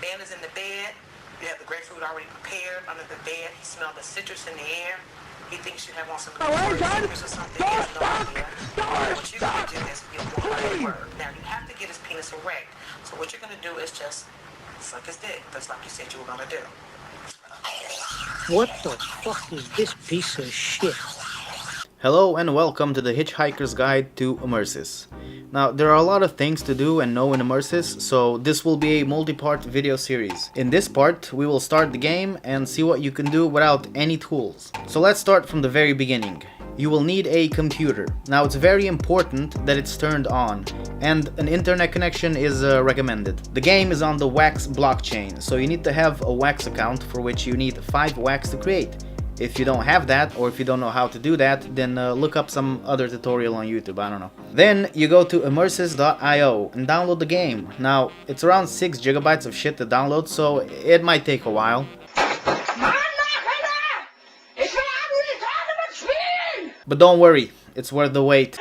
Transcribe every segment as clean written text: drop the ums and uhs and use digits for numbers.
man is in the bed. You have the grapefruit already prepared under the bed. He smells the citrus in the air. He thinks you have on some citrus or something. He has no idea. What you're going to do is you'll walk by the word. Now, you have to get his penis erect. So what you're going to do is just suck his dick, just like you said you were going to do. What the fuck is this piece of shit? Hello and welcome to the Hitchhiker's Guide to Immersys. Now, there are a lot of things to do and know in Immersys, so this will be a multi-part video series. In this part, we will start the game and see what you can do without any tools. So let's start from the very beginning. You will need a computer. Now, it's very important that it's turned on, and an internet connection is recommended. The game is on the Wax blockchain, so you need to have a Wax account, for which you need 5 Wax to create. If you don't have that, or if you don't know how to do that, then look up some other tutorial on YouTube, I don't know. Then you go to immersys.io and download the game. Now, it's around 6 gigabytes of shit to download, so it might take a while. But don't worry, it's worth the wait.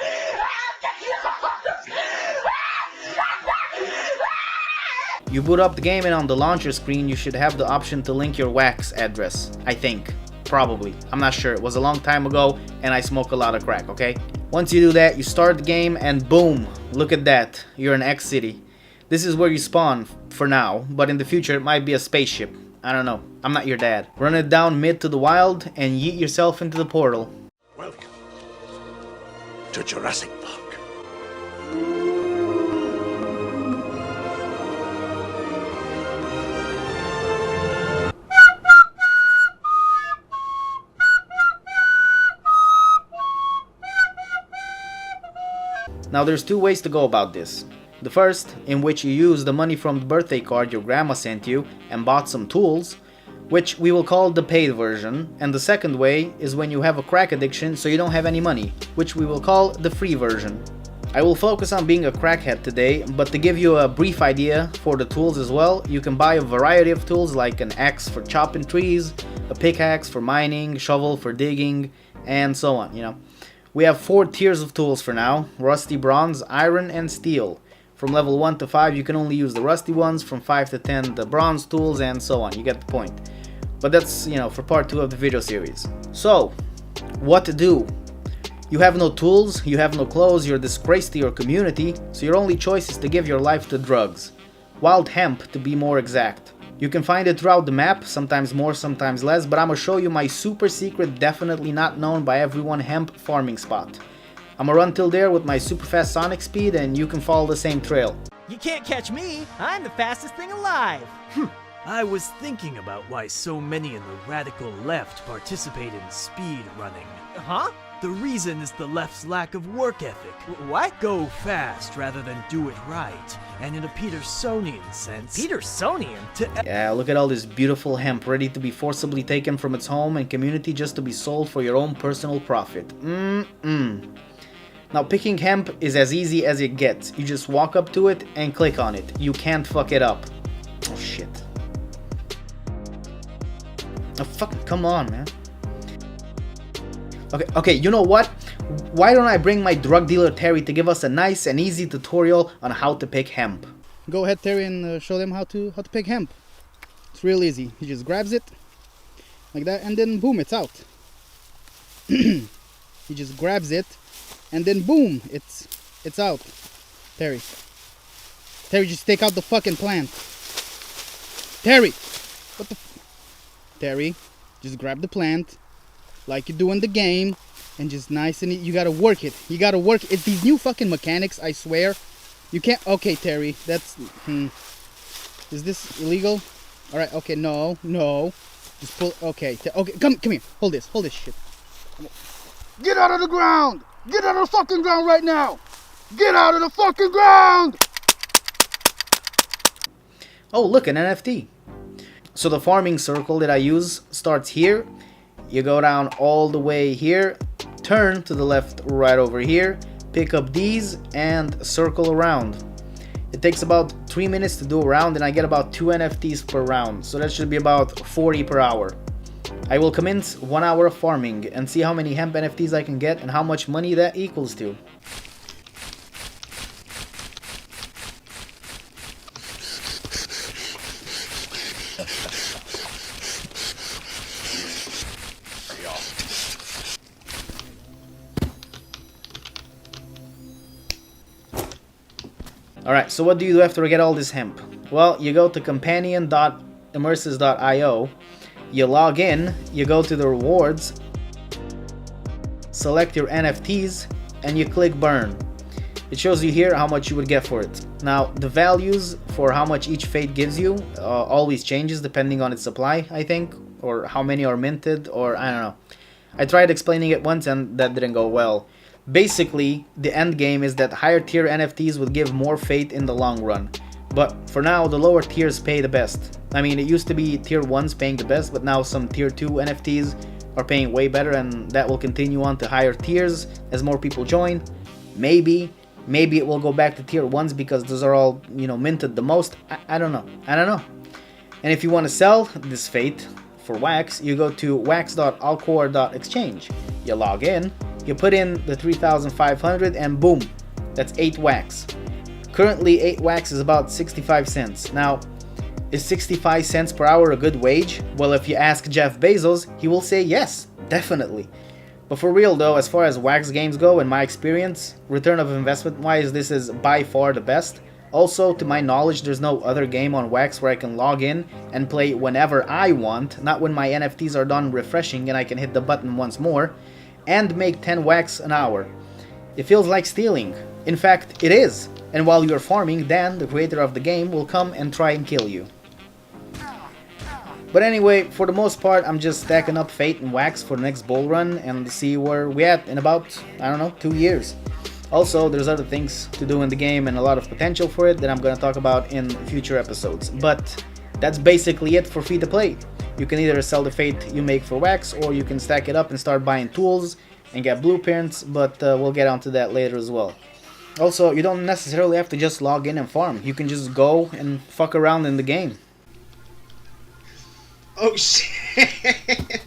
You boot up the game and on the launcher screen you should have the option to link your Wax address, I think. Probably. I'm not sure. It was a long time ago and I smoke a lot of crack, okay? Once you do that, you start the game and boom! Look at that. You're in X City. This is where you spawn for now, but in the future it might be a spaceship. I don't know. I'm not your dad. Run it down mid to the wild and yeet yourself into the portal. Welcome to Jurassic Park. Now there's 2 ways to go about this. The first, in which you use the money from the birthday card your grandma sent you and bought some tools, which we will call the paid version, and the second way is when you have a crack addiction so you don't have any money, which we will call the free version. I will focus on being a crackhead today, but to give you a brief idea for the tools as well, you can buy a variety of tools like an axe for chopping trees, a pickaxe for mining, shovel for digging, and so on, you know. We have 4 tiers of tools for now: rusty, bronze, iron, and steel. From level 1 to 5 you can only use the rusty ones, from 5 to 10 the bronze tools, and so on. You get the point. But that's, you know, for part 2 of the video series. So, what to do? You have no tools, you have no clothes, you're a disgrace to your community, so your only choice is to give your life to drugs. Wild hemp, to be more exact. You can find it throughout the map, sometimes more, sometimes less, but I'm gonna show you my super secret, definitely not known by everyone hemp farming spot. I'm gonna run till there with my super fast sonic speed and you can follow the same trail. You can't catch me! I'm the fastest thing alive! I was thinking about why so many in the radical left participate in speed running. Huh? The reason is the left's lack of work ethic. What? Go fast rather than do it right. And in a Petersonian sense... Petersonian? Yeah, look at all this beautiful hemp ready to be forcibly taken from its home and community just to be sold for your own personal profit. Now, picking hemp is as easy as it gets. You just walk up to it and click on it. You can't fuck it up. Oh shit. Oh fucking come on, man. Okay, you know what? Why don't I bring my drug dealer Terry to give us a nice and easy tutorial on how to pick hemp? Go ahead, Terry, and show them how to pick hemp. It's real easy. He just grabs it like that, and then boom, it's out. He just grabs it, and then boom, it's out. Terry, just take out the fucking plant. Terry, what the? Terry, just grab the plant, like you do in the game, and just nice and you gotta work it. You gotta work it. It's these new fucking mechanics, I swear. You can't. Okay, Terry, that's. Is this illegal? All right. Okay. No. Just pull. Okay. Okay. Come here. Hold this shit. Get out of the ground! Get out of the fucking ground right now! Get out of the fucking ground! Oh, look, an NFT. So the farming circle that I use starts here. You go down all the way here, turn to the left right over here, pick up these and circle around. It takes about 3 minutes to do a round and I get about 2 NFTs per round, so that should be about 40 per hour. I will commence 1 hour of farming and see how many hemp NFTs I can get and how much money that equals to. Alright, so what do you do after you get all this hemp? Well, you go to companion.immersys.io, you log in, you go to the rewards, select your NFTs, and you click burn. It shows you here how much you would get for it. Now, the values for how much each fate gives you always changes depending on its supply, I think, or how many are minted, or I don't know. I tried explaining it once and that didn't go well. Basically, the end game is that higher tier NFTs would give more fate in the long run. But for now, the lower tiers pay the best. I mean, it used to be tier 1s paying the best, but now some tier 2 NFTs are paying way better, and that will continue on to higher tiers as more people join. Maybe it will go back to tier 1s because those are all, you know, minted the most. I don't know. And if you want to sell this fate for wax, you go to wax.alcor.exchange. You log in, you put in the 3,500 and boom, that's 8 wax. Currently 8 wax is about 65 cents. Now, is 65 cents per hour a good wage? Well, if you ask Jeff Bezos, he will say yes, definitely. But for real though, as far as wax games go, in my experience, return of investment wise, this is by far the best. Also, to my knowledge, there's no other game on Wax where I can log in and play whenever I want, not when my NFTs are done refreshing and I can hit the button once more, and make 10 wax an hour. It feels like stealing. In fact, it is. And while you're farming, Dan, the creator of the game, will come and try and kill you. But anyway, for the most part, I'm just stacking up fate and wax for the next bull run and see where we at in about, I don't know, 2 years. Also, there's other things to do in the game and a lot of potential for it that I'm gonna talk about in future episodes. But that's basically it for free to play. You can either sell the fate you make for wax, or you can stack it up and start buying tools and get blueprints, but we'll get onto that later as well. Also, you don't necessarily have to just log in and farm. You can just go and fuck around in the game. Oh shit!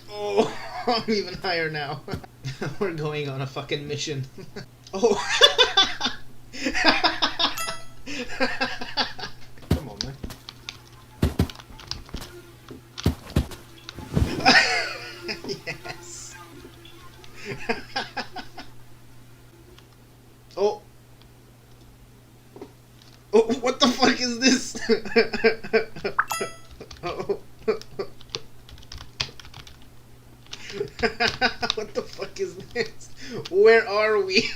Oh, I'm even higher now. We're going on a fucking mission. Oh! Come on, man. Yes. Oh. Oh, what the fuck is this? Oh. What the fuck is this? Where are we?